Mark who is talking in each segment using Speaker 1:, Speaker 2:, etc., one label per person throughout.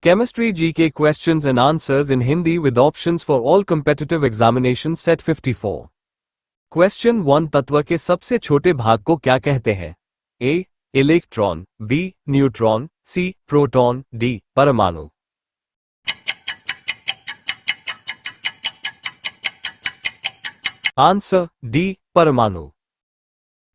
Speaker 1: Chemistry GK questions and answers in Hindi with options for all competitive examinations set 54. Question 1 तत्व के सबसे छोटे भाग को क्या कहते हैं? A. Electron, B. Neutron, C. Proton, D. परमाणु। Answer D. परमाणु।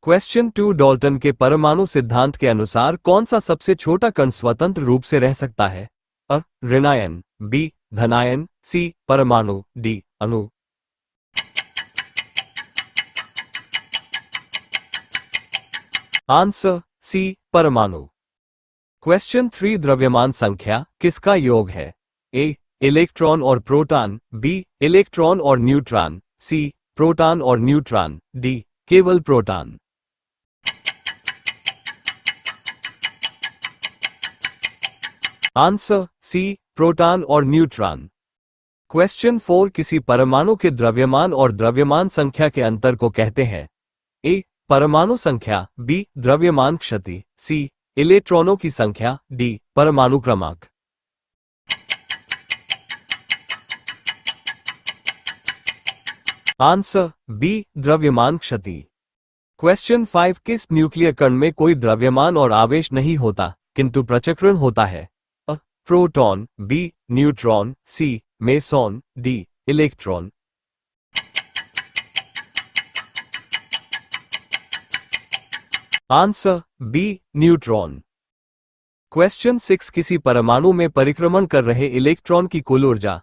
Speaker 1: क्वेश्चन 2 डाल्टन के परमाणु सिद्धांत के अनुसार कौन सा सबसे छोटा कण स्वतंत्र रूप से रह सकता है? अ. ऋणायन, B. धनायन, C. परमाणु, D. अणु। Answer C. परमाणु। क्वेश्चन 3 द्रव्यमान संख्या किसका योग है? A. इलेक्ट्रॉन और प्रोटॉन, B. इलेक्ट्रॉन और न्यूट्रॉन, C. प्रोटॉन और न्यूट्रॉन, D. केवल प्रोटॉन। Answer C. प्रोटॉन और न्यूट्रॉन। क्वेश्चन 4 किसी परमाणु के द्रव्यमान और द्रव्यमान संख्या के अंतर को कहते हैं? A. परमाणु संख्या, B. द्रव्यमान क्षति, C. इलेक्ट्रॉनों की संख्या, D. परमाणु क्रमांक। Answer B. द्रव्यमान क्षति। क्वेश्चन 5 किस न्यूक्लियर कण में कोई द्रव्यमान और आवेश नहीं होता किंतु प्रचक्रण होता है? अ. Proton, B. Neutron, C. Meson, D. Electron. Answer B. Neutron. Question 6 किसी परमाणु में परिक्रमण कर रहे इलेक्ट्रॉन की कुल ऊर्जा?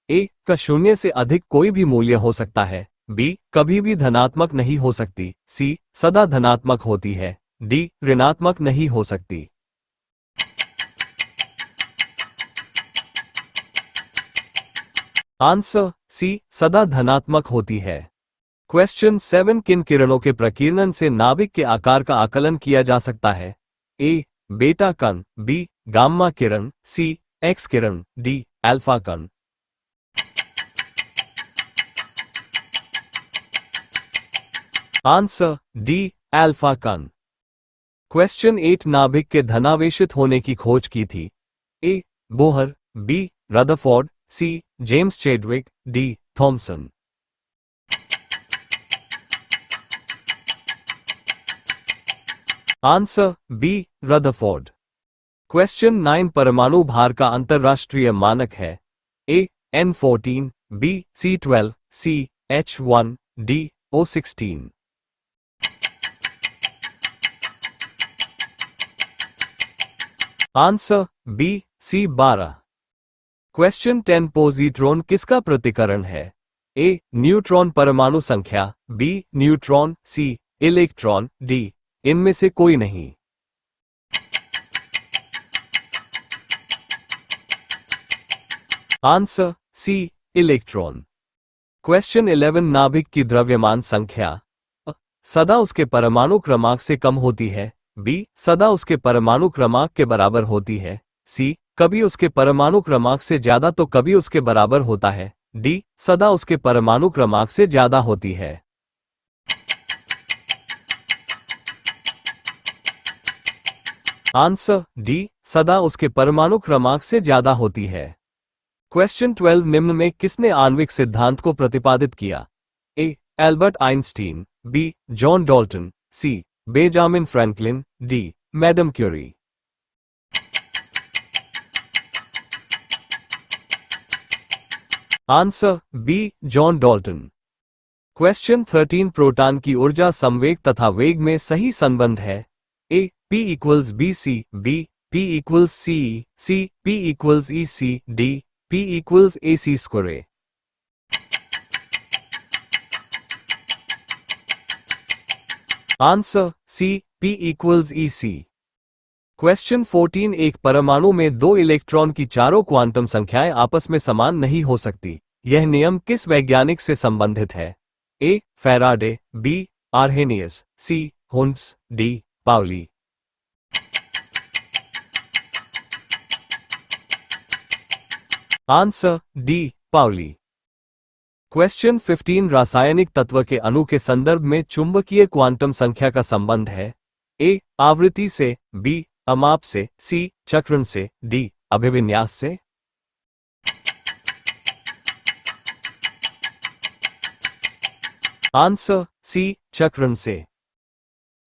Speaker 1: A. का शून्य से अधिक कोई भी मूल्य हो सकता है, B. कभी भी धनात्मक नहीं हो सकती, C. सदा धनात्मक होती है, D. ऋणात्मक नहीं हो सकती। Answer C. सदा धनात्मक होती है। क्वेश्चन 7 किन किरणों के प्रकीर्णन से नाभिक के आकार का आकलन किया जा सकता है? A. बीटा कण, B. गामा किरण, C. एक्स किरण, D. अल्फा कण। Answer D. अल्फा कण। क्वेश्चन 8 नाभिक के धनावेशित होने की खोज की थी? A. Bohr, B. Rutherford, C. James Chadwick, D. Thomson. Answer B. Rutherford. Question 9 परमाणु भार का अंतरराष्ट्रीय मानक है? A. N14, B. C12, C. H1, D. O16। Answer B. C12। Question 10 positron किसका प्रतिकरण है? A. न्यूट्रॉन परमाणु संख्या, B. Neutron, C. Electron, D. इनमें से कोई नहीं। Answer C. इलेक्ट्रॉन। क्वेश्चन 11 नाभिक की द्रव्यमान संख्या? A. सदा उसके परमाणु क्रमांक से कम होती है, B. सदा उसके परमाणु क्रमांक के बराबर होती है, C. कभी उसके परमाणु क्रमांक से ज्यादा तो कभी उसके बराबर होता है, D. सदा उसके परमाणु क्रमांक से ज्यादा होती है। Answer D. सदा उसके परमाणु क्रमांक से ज्यादा होती है। क्वेश्चन 12 निम्न में किसने आणविक सिद्धांत को प्रतिपादित किया? A. Albert Einstein, B. John Dalton, C. Benjamin Franklin, D. Madam Curie. Answer B. John Dalton. Question 13 proton की ऊर्जा संवेग तथा वेग में सही संबंध है? A. P equals BC, B. P equals CE, C. P equals EC, D. P equals AC square। Answer C. P equals EC। Question 14 एक परमाणु में दो इलेक्ट्रॉन की चारों क्वांटम संख्याएं आपस में समान नहीं हो सकती, यह नियम किस वैज्ञानिक से संबंधित है? A. Faraday, B. Arrhenius, C. Hund's, D. Pauli. Answer D. Pauli. Question 15 रासायनिक तत्व के अणु के संदर्भ में चुंबकीय क्वांटम संख्या का संबंध है? A. आवृत्ति से, B. अमाप से, C. चक्रण से, D. अभिविन्यास से? आंसर सी, चक्रण से।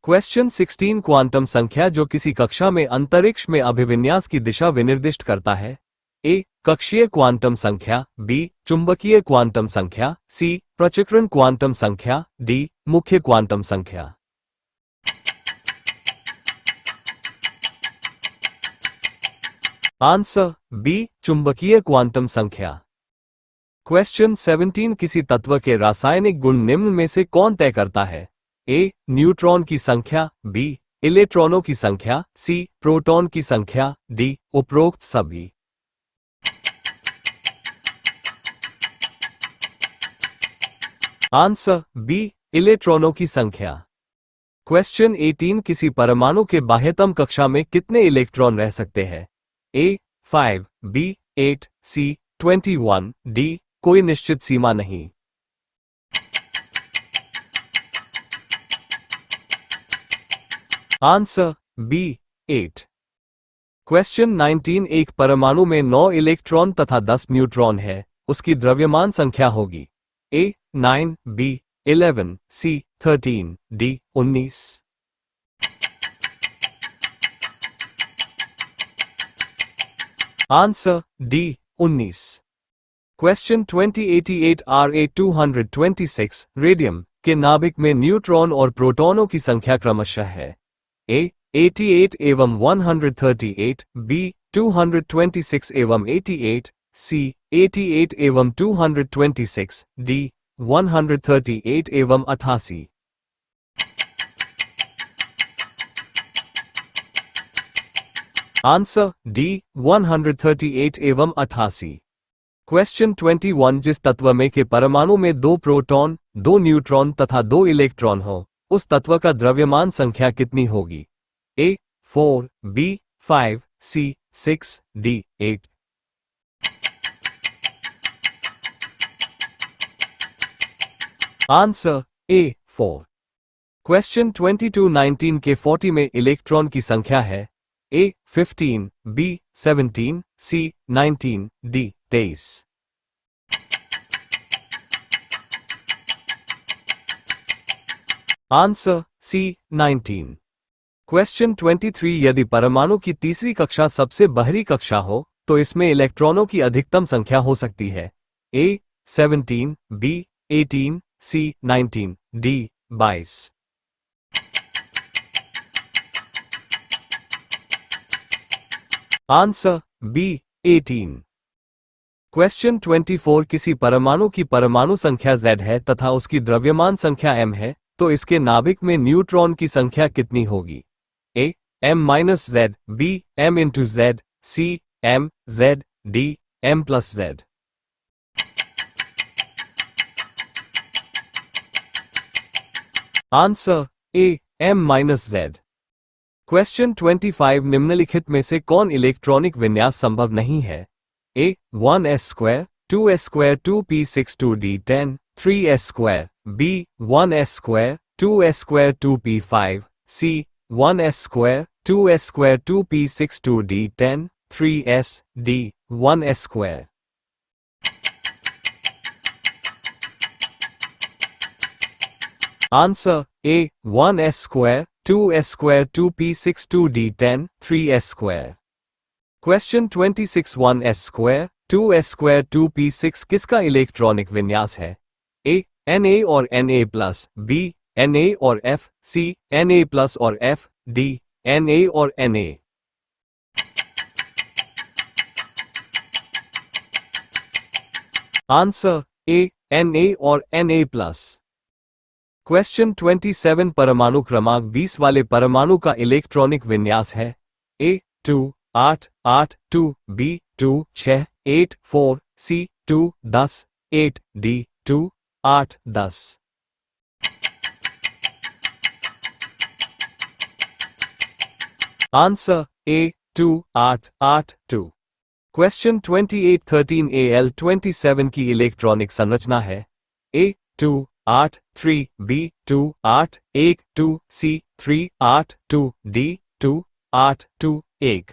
Speaker 1: क्वेश्चन 16 क्वांटम संख्या जो किसी कक्षा में अंतरिक्ष में अभिविन्यास की दिशा विनिर्दिष्ट करता है। ए, कक्षीय क्वांटम संख्या, बी, चुंबकीय क्वांटम संख्या, सी, प्रचक्रण क्वांटम संख्या, डी, मुख्य क्वांटम संख्या। आंसर बी, चुंबकीय क्वांटम संख्या। क्वेश्चन 17 किसी तत्व के रासायनिक गुण निम्न में से कौन तय करता है? ए, न्यूट्रॉन की संख्या, बी, इलेक्ट्रॉनों की संख्या, सी, प्रोटॉन की संख्या, डी, उपरोक्त सभी। आंसर बी, इलेक्ट्रॉनों की संख्या। क्वेश्चन 18 किसी परमाणु के बाह्यतम कक्षा में कितने इलेक्ट्रॉन रह सकते हैं? ए, 5, बी, 8, सी, 21, डी, कोई निश्चित सीमा नहीं। Answer B, 8। क्वेश्चन 19 एक परमाणु में 9 इलेक्ट्रॉन तथा 10 न्यूट्रॉन है, उसकी द्रव्यमान संख्या होगी। ए, 9, बी, 11, सी, 13, D, 19। Answer D, 19। Question 2088 Ra226 radium के नाभिक में न्यूट्रॉन और प्रोटॉनों की संख्या क्रमशः है। ए, 88 एवं 138, बी, 226 एवं 88, सी, 88 एवं 226, डी, 138 एवं 88। आंसर डी, 138 एवं 88। क्वेश्चन 21 जिस तत्व में के परमाणु में 2 प्रोटॉन, 2 न्यूट्रॉन तथा 2 इलेक्ट्रॉन हो, उस तत्व का द्रव्यमान संख्या कितनी होगी? A, 4, B, 5, C, 6, D, 8। Answer A, 4। Question 2219 के 40 में इलेक्ट्रॉन की संख्या है। A, 15, B, 17, C, 19, D, 23। Answer C, 19। Question 23 यदि परमाणु की तीसरी कक्षा सबसे बाहरी कक्षा हो तो इसमें इलेक्ट्रॉनों की अधिकतम संख्या हो सकती है। A, 17, B, 18, C, 19, D, 22। Answer B, 18। Question 24 किसी परमाणु की परमाणु संख्या Z है तथा उसकी द्रव्यमान संख्या m है, तो इसके नाभिक में न्यूट्रॉन की संख्या कितनी होगी? A, m-z, B, m into z, C, m, z, D, m plus z। Answer A, m-z। Question 25 निम्नलिखित में से कौन इलेक्ट्रॉनिक विन्यास संभव नहीं है? A, 1s², 2s², 2p6, 2d10, 3s², B, 1s², 2s², 2p5, C, 1s², 2s², 2p6, 2d10, 3s, D, 1s²। Answer A, 1s², 2s², 2p6, 2d10, 3s²। Question 26 1s², 2s², 2p6 किसका electronic विन्यास है? A, Na और Na plus, B, Na और F, C, Na plus और F, D, Na और Na। Answer A, Na और Na plus. Question 27 परमाणु क्रमांक 20 वाले परमाणु का इलेक्ट्रॉनिक विन्यास है। A, 2, 8, 8, 2, B, 2, 6, 8, 4, C, 2, 10, 8, D, 2, 8, 10। Answer A, 2, 8, 8, 2। Question 28 13 Al27 की इलेक्ट्रॉनिक संरचना है। A, 2, 8, 3, B, 2, 8, 1, 2, C, 3, 8, 2, D, 2, 8, 2, 1।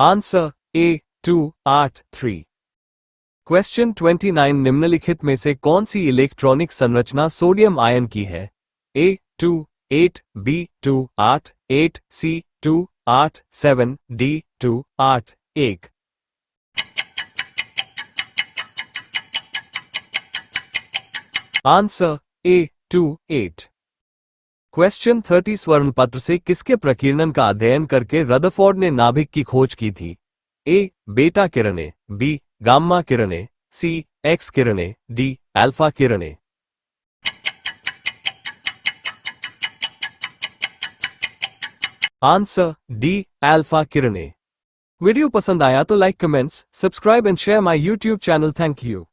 Speaker 1: Answer A 283। Question 29 निम्नलिखित में से कौन सी इलेक्ट्रॉनिक संरचना सोडियम आयन की है? A 2 8, B 2 8 8, C 2 8 7, D 2 8 1। Answer A 2 8। Question 30 स्वर्ण पत्र से किसके प्रकीर्णन का अध्ययन करके रदरफोर्ड ने नाभिक की खोज की थी? ए बीटा किरणें, बी गामा किरणें, सी एक्स किरणें, डी अल्फा किरणें। आंसर डी अल्फा किरणें। वीडियो पसंद आया तो like, comments, subscribe and share my YouTube channel. Thank you.